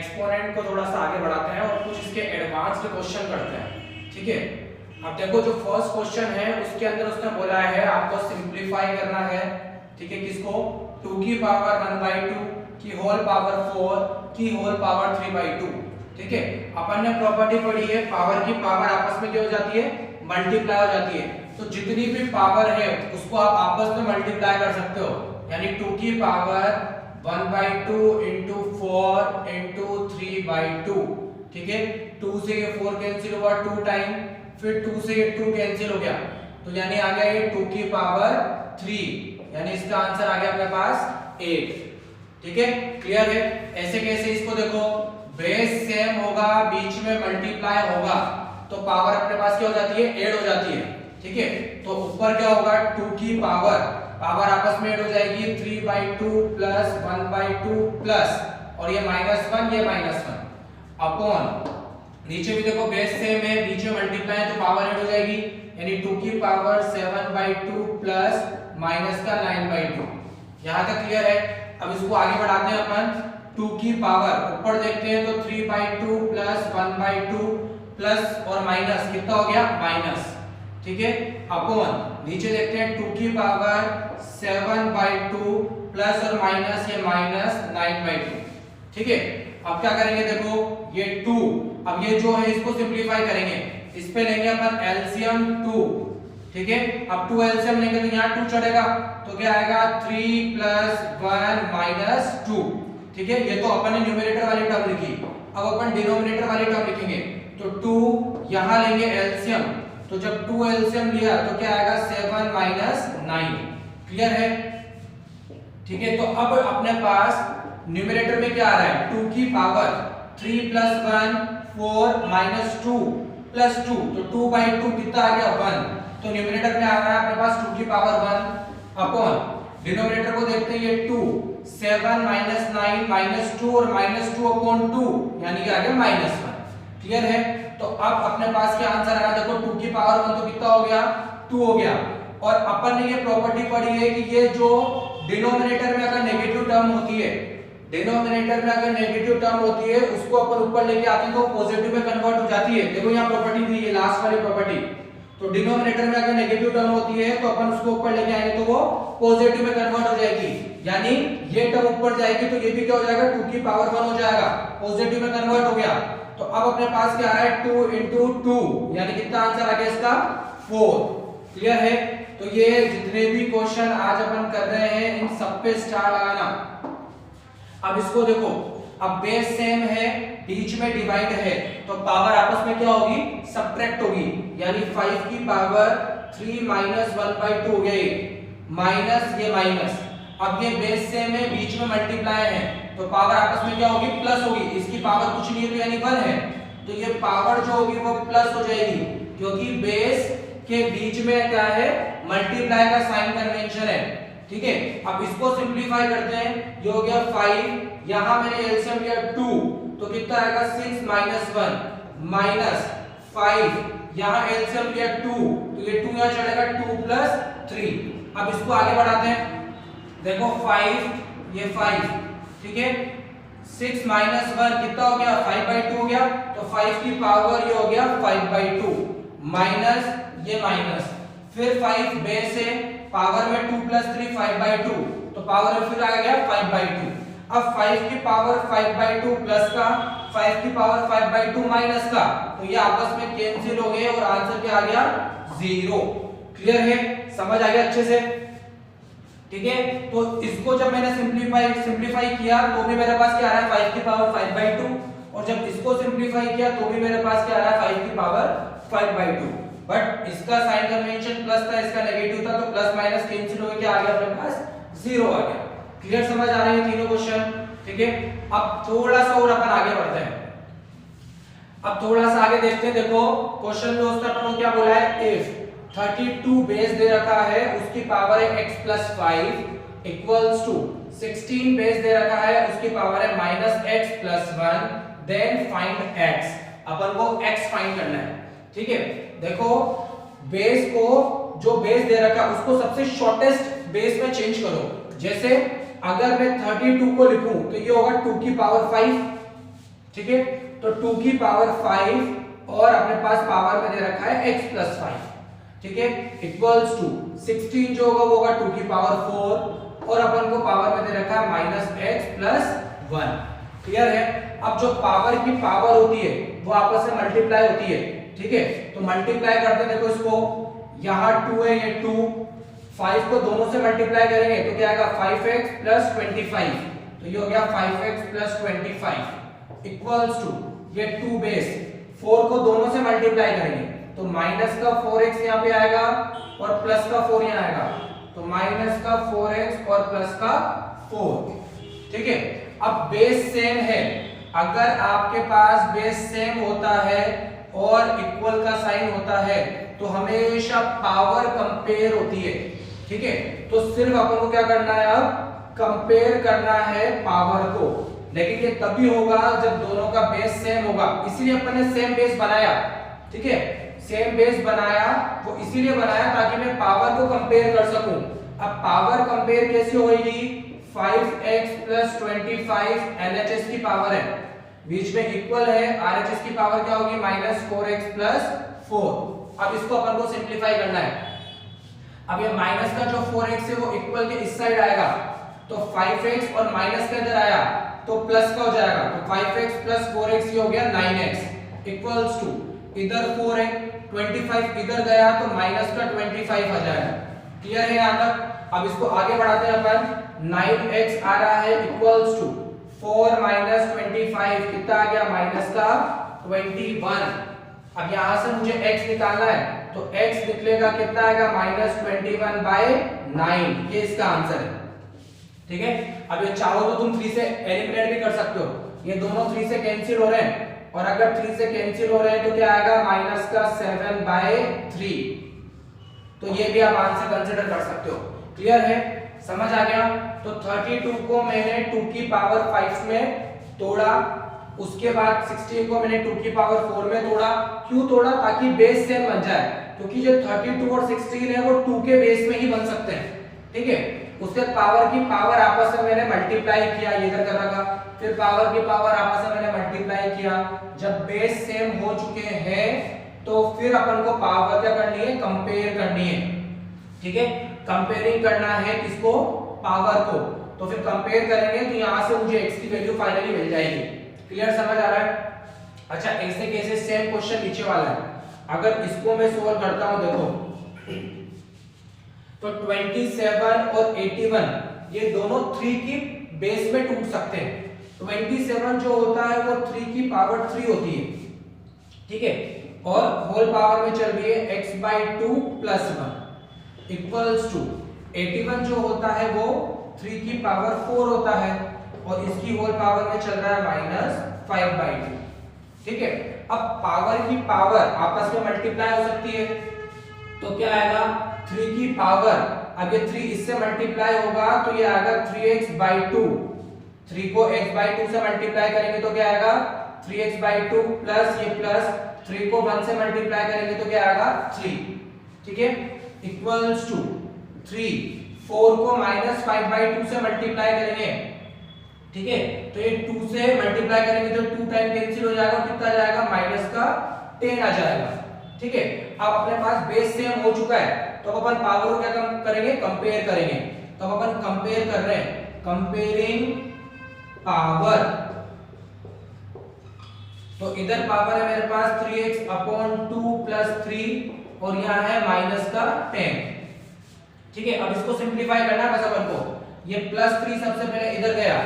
Exponent को थोड़ा सा आगे बढ़ाते हैं और कुछ इसके एडवांस्ड क्वेश्चन करते हैं। ठीक है, अब देखो जो फर्स्ट क्वेश्चन है उसके अंदर उसने बोला है आपको सिंपलीफाई करना है। ठीक है, किसको? 2 की पावर 1/2 की होल पावर 4 की होल पावर 3/2। ठीक है, अपन ने प्रॉपर्टी पढ़ी है पावर की पावर आपस में क्या हो जाती है? मल्टीप्लाई हो जाती है। तो जितनी भी पावर है उसको आप आपस में मल्टीप्लाई कर सकते हो, यानी 2 की पावर 1/2 into 4 into 3/2। ठीक है, 2 से ये 4 कैंसिल हुआ 2 टाइम, फिर 2 से ये 2 कैंसिल हो गया, तो यानी आ गया ये 2 की पावर 3, यानी इसका आंसर आ गया अपने पास 8। ठीक है, क्लियर है? ऐसे कैसे? इसको देखो, बेस सेम होगा, बीच में मल्टीप्लाई होगा, तो पावर अपने पास क्या हो जाती है? 8 हो जाती है। ठीक है, तो ऊपर क्या होगा? 2 की पावर आपस में ऐड हो जाएगी 3/2 प्लस 1/2 प्लस, और ये -1 ये -1 अपॉन, नीचे भी देखो बेस सेम है, बीच में मल्टीप्लाई है तो पावर ऐड हो जाएगी, यानी 2 की पावर 7/2 प्लस माइनस का 9/2। यहां तक क्लियर है? अब इसको आगे बढ़ाते हैं अपन, 2 की पावर ऊपर देखते हैं तो 3/2 प्लस 1/2 प्लस और माइनस कितना हो गया? माइनस। ठीक है, अपॉन नीचे देखते हैं 2 की पावर 7/2 प्लस और माइनस ये माइनस 9/2। ठीक है, अब क्या करेंगे? देखो ये 2, अब ये जो है इसको सिंपलीफाई करेंगे, इस पे लेंगे अपन एलसीएम 2। ठीक है, अब 2 एलसीएम लेंगे तो यहाँ 2 चढ़ेगा, तो क्या आएगा? 3 + 1 - 2। ठीक है, ये तो अपन ने न्यूमरेटर वाली टर्म लिखी, अब अपन डिनोमिनेटर वाली टर्म लिखेंगे, तो 2 यहाँ लेंगे एलसीएम, तो जब 2 एलसीएम लिया तो क्या आएगा? 7 - 9। क्लियर है? ठीक है, तो अब अपने पास न्यूमरेटर में क्या आ रहा है? 2 की पावर 3 + 1 4 - 2 + 2, तो 2/2 कितना आ गया? 1। तो न्यूमरेटर में आ रहा है अपने पास 2 की पावर 1 अपॉन डिनोमिनेटर को देखते हैं, ये 2 7 - 9 - 2 और -2 अपॉन 2, यानी कि आ गया -1। क्लियर है? तो अब अपने पास क्या आंसर आया? देखो 2 की पावर 1 तो कितना हो गया? 2 हो गया, और अपन ने ये प्रॉपर्टी पढ़ी है कि ये जो डिनोमिनेटर में अगर नेगेटिव टर्म होती है, डिनोमिनेटर में अगर नेगेटिव टर्म होती है उसको अपन ऊपर लेके आते हैं तो पॉजिटिव में कन्वर्ट हो जाती है। देखो यहाँ प्रॉपर्टी दी है, लास्ट वाली प्रॉपर्टी, तो डिनोमिनेटर में अगर नेगेटिव टर्म होती है तो अपन उसको ऊपर लेके आएंगे तो वो पॉजिटिव में कन्वर्ट हो जाएगी, यानी ये टर्म ऊपर जाएगी तो ये भी क्या हो जाएगा? 2 की पावर 1 हो जाएगा, पॉजिटिव में कन्वर्ट हो गया। तो अब अपने पास क्या आ रहा है? 2 × 2, यानी कितना आंसर आ गया इसका? 4। क्लियर है? तो ये जितने भी क्वेश्चन आज अपन कर रहे हैं इन सब पे स्टार लगाना। अब इसको देखो, अब बेस सेम है, बीच में डिवाइड है, तो पावर आपस में क्या होगी? सब्ट्रैक्ट होगी, यानी 5 की पावर 3 - 1/2 हो गया, माइनस ये माइनस, अब ये बेस सेम है, बीच में मल्टीप्लाई है, तो पावर आपस में क्या होगी? प्लस होगी, इसकी पावर कुछ नहीं है तो यानी 1 है, तो ये पावर जो होगी वो प्लस हो जाएगी, क्योंकि बेस के बीच में क्या है? मल्टीप्लाई का साइन कन्वेंशन है। ठीक है, अब इसको सिंपलीफाई करते हैं, ये हो गया 5, यहां मैंने एलसीएम लिया 2, तो कितना आएगा? 6 - 1 -5, यहां एलसीएम लिया 2, तो ये 2 यहां चढ़ेगा 2 + 3। अब इसको आगे बढ़ाते हैं, देखो 5 ये 5, ठीक है, 6 - 1 कितना हो गया? 5/2 हो गया, तो 5 की पावर ये हो गया 5/2 माइनस ये माइनस, फिर 5 बेस है, पावर में 2 + 3 5/2, तो पावर में फिर आ गया 5/2। अब 5 की पावर 5/2 प्लस का, 5 की पावर 5/2 माइनस का, तो ये आपस में कैंसिल हो गए और आंसर क्या आ गया? 0। क्लियर है? समझ आ गया अच्छे से? ठीक है, तो इसको जब मैंने सिंपलीफाई किया तो भी मेरे पास क्या आ रहा है? 5 की पावर 5/2, और जब इसको सिंपलीफाई किया तो भी मेरे पास क्या आ रहा है? 5 की पावर 5/2, बट इसका साइन कन्वेंशन प्लस था, इसका नेगेटिव था, तो प्लस माइनस कैंसिल हो गया, क्या आ गया अपने पास? 0 आ गया। क्लियर? समझ आ रही है तीनों क्वेश्चन? ठीक है, अब थोड़ा सा और अपन आगे बढ़ते हैं, अब थोड़ा सा आगे देखते हैं। देखो क्वेश्चन में उसने अपन को क्या बोला है? इफ 32 बेस दे रखा है, उसकी पावर है x + 5 इक्वल्स टू 16 बेस दे रखा है, उसकी पावर है -x + 1, देन फाइंड x। अपन को x फाइंड करना है। ठीक है, देखो बेस को, जो बेस दे रखा है उसको सबसे शॉर्टेस्ट बेस में चेंज करो। जैसे अगर मैं 32 को लिखूं तो ये होगा 2 की पावर 5, ठीक है। तो 2 की पावर 5 और अपने पास पावर में दे रखा है x प्लस 5, ठीक है, इक्वल्स टू 16 जो होगा वो होगा 2 की पावर 4 और अपन को पावर में दे रखा है माइनस x प्लस 1। क्लियर है। अब जो पावर की पावर होती है वो आपस में मल्टीप्लाई होती है, ठीक है। तो मल्टीप्लाई करते हैं, देखो इसको, यहाँ 2 है, ये 2, 5 को दोनों से मल्टीप्लाई करेंगे तो क्या आएगा 5x प्लस 25, तो ये हो गया 5x प्लस 25 इक्वल्स टू ये 2 बेस 4 को दोनों से मल्टीप्लाई करेंगे तो माइनस का 4x यहाँ पे आएगा और प्लस का 4 यहाँ आएगा, तो माइनस का 4x और प्लस का 4, ठीक है। अब बेस सेम है, अगर आपके पास बेस सेम होता है और इक्वल का साइन होता है तो हमेशा पावर कंपेयर होती है, ठीक है। तो सिर्फ अपन को क्या करना है, अब कंपेयर करना है पावर को, लेकिन ये तभी होगा जब दोनों का बेस सेम होगा, इसीलिए अपन ने सेम बेस बनाया, ठीक है। सेम बेस बनाया वो इसीलिए बनाया ताकि मैं पावर को कंपेयर कर सकूं। अब पावर कंपेयर कैसे होगी, 5x प्लस 25 LHS की पावर है, बीच में इक्वल है, RHS की पावर क्या होगी माइनस 4x प्लस 4। अब इसको अपन को सिंप्लीफाई करना है। अब ये माइनस का जो 4x है वो इक्वल के इस साइड आएगा, तो 5x और माइनस का इधर आया तो प्लस का हो जाएगा, तो 5x प्लस 4x ये हो गया 9x इक्वल्स टू इधर 4 है, 25 इधर गया तो माइनस का 25 आ जाएगा। क्लियर है यहाँ तक। अब इसको आगे बढ़ाते हैं अपन, 9x आ रहा है इक्वल्स टू 4 माइनस 25 कितना आ गया माइनस का 21। अब यहां से मुझे x निकालना है तो x निकलेगा कितना आएगा माइनस 21/9, ये इसका आंसर है, ठीक है। अब ये चाहो तो तुम 3 से एलिमिनेट भी कर सकते हो, ये दोनों 3 से कैंसिल हो रहे हैं और अगर 3 से कैंसिल हो रहे हैं तो क्या आएगा माइनस का 7/3, तो ये भी आप आंसर कंसीडर कर सकते हो। क्लियर है, समझ आ गया। तो 32 को मैंने 2 की पावर 5 में तोड़ा, उसके बाद 16 को मैंने 2 की पावर 4 में तोड़ा। क्यों तोड़ा, ताकि बेस सेम बन जाए, क्योंकि जो 32 और 16 है वो 2 के बेस में ही बन सकते हैं, ठीक है। उसके पावर की पावर आपस में मैंने मल्टीप्लाई किया, ये इधर कर रखा, फिर पावर की पावर आपस में मैंने मल्टीप्लाई किया। जब बेस सेम हो चुके हैं तो फिर अपन को पावर क्या करनी है, कंपेयर करनी है, ठीक है। कंपेयरिंग करना है किसको, पावर को, तो फिर कंपेयर करेंगे तो यहां से मुझे x की वैल्यू फाइनली मिल जाएगी। क्लियर, समझ आ रहा है। अच्छा, ऐसे कैसे सेम क्वेश्चन नीचे वाला है, अगर इसको मैं सोल्व करता हूं, देखो तो 27 और 81 ये दोनों 3 की बेस में टूट सकते हैं। 27 जो होता है वो 3 की पावर 3 होती है, ठीक है, और होल पावर में चल रही है x/2 + 1 इक्वल्स टू 81 जो होता है वो 3 की पावर 4 होता है और इसकी होल पावर में चल रहा है -5/2, ठीक है। अब पावर की पावर आपस में मल्टीप्लाई हो सकती है, तो क्या आएगा 3 की पावर, अब ये 3 इससे मल्टीप्लाई होगा तो ये आएगा 3x/2, 3 को x/2 से मल्टीप्लाई करेंगे तो क्या आएगा 3x/2 प्लस ये प्लस 3 को 1 से मल्टीप्लाई करेंगे तो क्या आएगा 3, ठीक है, इक्वल्स टू 3, 4 को -5/2 से मल्टीप्लाई करेंगे, ठीक है, तो ये 2 से मल्टीप्लाई करेंगे तो 2 टाइम कैंसिल हो जाएगा, कितना जाएगा -10 आ जाएगा, ठीक है। अब अपने पास बेस सेम हो चुका है तो अपन पावर को क्या करेंगे, कंपेयर करेंगे। तो अपन कंपेयर कर रहे हैं, कंपेयरिंग पावर, तो इधर पावर है मेरे पास 3x/2 + 3 और यहां है -10, ठीक है। अब इसको सिंपलीफाई करना है बस अपन को, ये +3 सबसे पहले इधर गया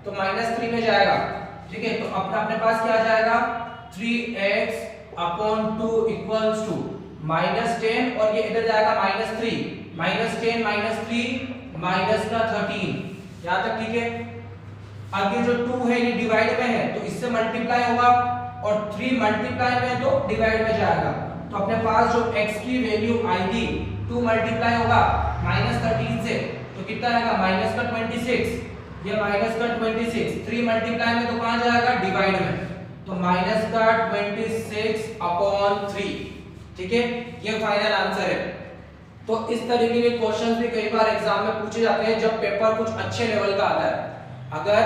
तो -3 में जाएगा, ठीक है, तो अपने पास क्या आ जाएगा 3x/2 इक्वल्स टू -10 और ये इधर जाएगा -3, -10 -3 -13, यहां तक ठीक है। अब ये जो 2 है ये डिवाइड में है तो इससे मल्टीप्लाई होगा और 3 मल्टीप्लाई में तो डिवाइड में जाएगा, तो अपने पास जो x की वैल्यू आएगी 2 मल्टीप्लाई होगा -13 से तो कितना आएगा -26, ये -26, 3 मल्टीप्लाई में तो कहां जाएगा डिवाइड में, तो -26/3, ठीक है, ये फाइनल आंसर है। तो इस तरीके के क्वेश्चंस भी कई बार एग्जाम में पूछे जाते हैं जब पेपर कुछ अच्छे लेवल का आता है। अगर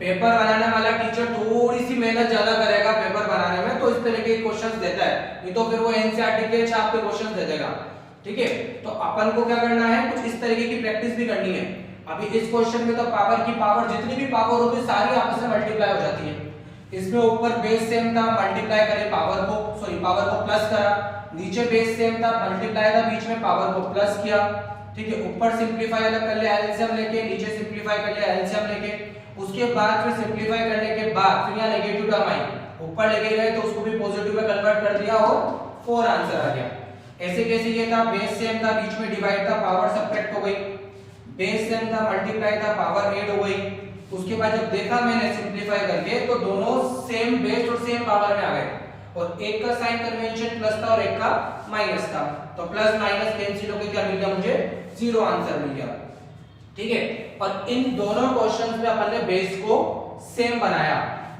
पेपर बनाने वाला टीचर थोड़ी सी मेहनत ज्यादा करेगा पेपर बनाने में, तो इस तरह के क्वेश्चंस देता है, नहीं तो फिर वो एनसीईआरटी के छाप पे क्वेश्चंस दे देगा। ठीक है, तो अपन को क्या करना है, कुछ इस तरीके की प्रैक्टिस भी करनी है। अभी इस क्वेश्चन में तो पावर की पावर, जितनी भी पावर होती है सारी आपस में मल्टीप्लाई हो जाती है। इसमें ऊपर बेस सेम था, मल्टीप्लाई करे पावर को प्लस करा, नीचे बेस सेम था, मल्टीप्लाई था, बीच में पावर को प्लस किया। ठीक है, ऊपर सिंपलीफाई अलग कर लिया एलसीएम लेके, नीचे सिंपलीफाई कर लिया एलसीएम लेके, उसके बाद फिर सिंपलीफाई करने के बाद फिर यहाँ नेगेटिव टर्म आई, ऊपर लेके गए तो उसको भी पॉजिटिव में कन्वर्ट कर दिया और 4 आंसर आ गया। ऐसे कैसे ये था, बेस सेम था, बीच में डिवाइड था, पावर सबट्रैक्ट हो गई, बेस सेम था, मल्टीप्लाई था, पावर ऐड हो गई। उसके बाद जब देखा मैंने सिंपलीफाई करके तो दोनों सेम बेस और सेम पावर में आ गए, और एक का साइन कन्वेंशन प्लस था और एक का माइनस था, तो प्लस माइनस कैंसिल होकर क्या मिल गया मुझे, 0 आंसर मिल गया। ठीक है, और इन दोनों क्वेश्चंस में अपन ने बेस को सेम बनाया,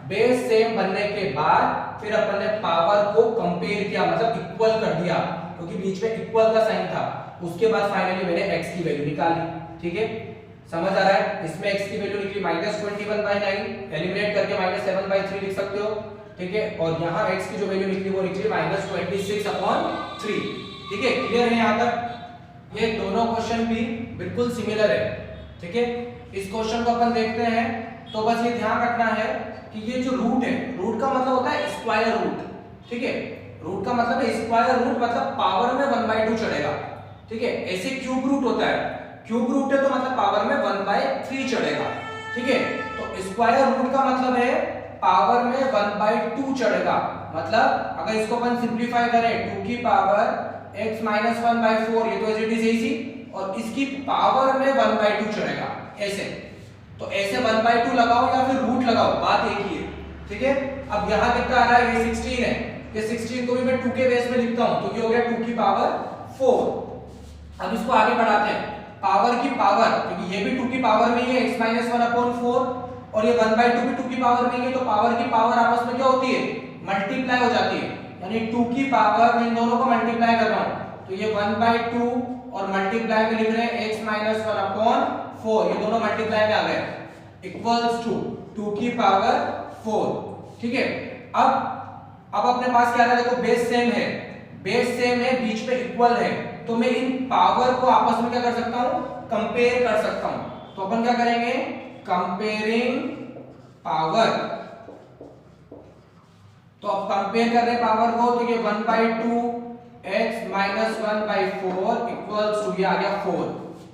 बेस सेम बनने के बाद फिर अपन ने पावर को कंपेयर किया, मतलब इक्वल कर दिया, क्योंकि बीच में इक्वल का साइन था। उसके बाद फाइनली मैंने x की वैल्यू निकाली। ठीक है, समझ आ रहा है, इसमें x की वैल्यू निकली -21/9, एलिमिनेट करके -7/3 लिख सकते हो। ठीक है, और यहाँ x की जो वैल्यू निकली वो निकली -26/3। ठीक है, क्लियर है यहाँ तक? ये दोनों क्वेश्चन भी बिल्कुल सिमिलर है। ठीक है, इस क्वेश्चन को अपन देखते हैं, तो बस ये ध्यान रखना है कि ये जो रूट है, रूट का मतलब होता है स्क्वायर रूट। ठीक है, रूट का मतलब है स्क्वायर रूट, मतलब पावर में 1/2 चढ़ेगा। ठीक है, ऐसे क्यूब रूट होता है, क्यूब रूट है तो मतलब पावर में 1/3 चढ़ेगा। ठीक है, तो स्क्वायर रूट का मतलब है पावर में 1/2 चढ़ेगा, मतलब अगर इसको अपन सिंपलीफाई करें 2 की पावर x - 1/4, ये तो एज इट इज इजी, और इसकी पावर में 1/2 चढ़ेगा ऐसे, तो ऐसे 1/2 लगाओ या फिर रूट लगाओ, बात एक ही है। ठीक है, अब यहाँ कितना आ रहा है, ये 16 है, ये 16 को भी मैं 2 के बेस में लिखता हूं, तो ये हो गया 2 की पावर 4। अब इसको आगे बढ़ाते हैं, पावर की पावर, क्योंकि ये भी 2 की पावर में ही है, x - 1/4, और ये 1/2 भी 2 की पावर में ही है, तो पावर की पावर आपस में क्या होती है, मल्टीप्लाई हो जाती है, यानी 2 की पावर में इन दोनों को मल्टीप्लाई कर रहा हूं, तो ये 1/2 और मल्टीप्लाई में लिख रहे हैं x - 1/4, ये दोनों मल्टीप्लाई में आ गए, इक्वल्स टू 2 की पावर 4। ठीक है, अब अपने पास क्या आ रहा है, देखो बेस सेम है, बेस सेम है, बीच में इक्वल है, तो मैं इन पावर को आपस में क्या कर सकता हूं, कंपेयर कर सकता हूं। तो अपन क्या करेंगे, कंपेयरिंग पावर, तो अब कंपेयर कर रहे हैं पावर को, तो ये 1/2 x - 1/4 इक्वल्स टू, ये आ गया 4।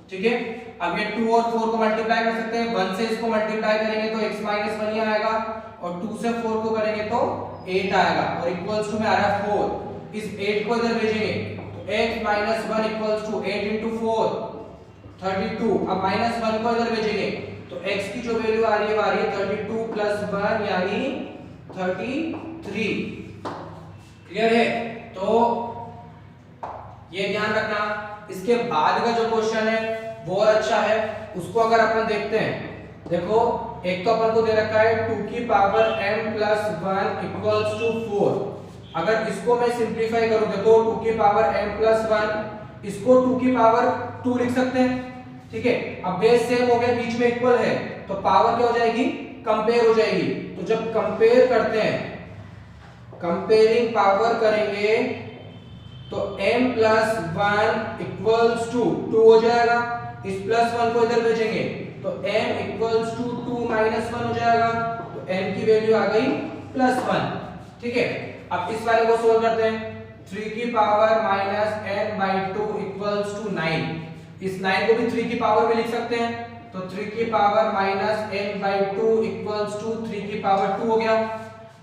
ठीक है, अब ये 2 और 4 को मल्टीप्लाई कर सकते हैं, 1 से इसको मल्टीप्लाई करेंगे तो x - 1 ही आएगा, और 2 से 4 को करेंगे तो 8 आएगा, और इक्वल्स टू में आ रहा है 4। इस 8 को इधर भेजेंगे तो x - 1 इक्वल्स टू 8 × 4 32। अब -1 को इधर भेजेंगे तो x की जो वैल्यू आ रही है वो आ रही है 32 + 1 यानी 33। क्लियर है? तो ये ध्यान रखना। इसके बाद का जो क्वेश्चन है वो और अच्छा है, उसको अगर अपन देखते हैं, देखो एक तो अपन को दे रखा है 2 की पावर m + 1 इक्वल्स टू 4। अगर इसको मैं सिंपलीफाई करूं, देखो 2 की पावर m + 1, इसको 2 की पावर 2 लिख सकते हैं। ठीक है, अब बेस सेम हो गया, बीच में इक्वल है, तो पावर क्या हो जाएगी, कंपेयर हो जाएगी। तो जब कंपेयर करते हैं, कंपेयरिंग पावर करेंगे तो m + 1 इक्वल्स टू 2 हो जाएगा, इस +1 को इधर भेजेंगे तो m इक्वल्स टू 2 - 1 हो जाएगा, तो m की वैल्यू आ गई +1। ठीक है, अब इस वाले को सोल्व करते हैं, 3 की पावर -n/2 इक्वल्स टू 9। इस 9 को भी 3 की पावर में लिख सकते हैं, तो 3 की पावर -n/2 इक्वल्स टू 3 की पावर 2 हो गया।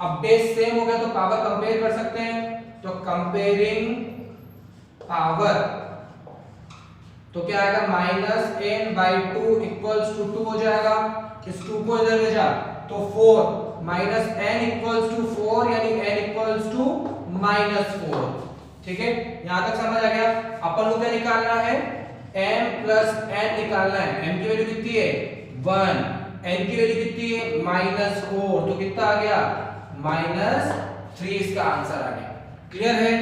अब बेस सेम हो गया तो पावर कंपेयर कर सकते हैं, तो कंपेयरिंग पावर, तो क्या आएगा, -n/2 इक्वल्स टू 2 हो जाएगा, इस 2 को इधर भेजा तो 4 -n इक्वल्स टू 4 यानी n इक्वल्स टू -4। ठीक है, यहां तक समझ आ गया। अपन को क्या निकालना है, m + n निकालना है। m की वैल्यू कितनी है, 1, n की वैल्यू कितनी है, -4, तो कितना आ गया, -3, इसका आंसर आ गया। क्लियर है?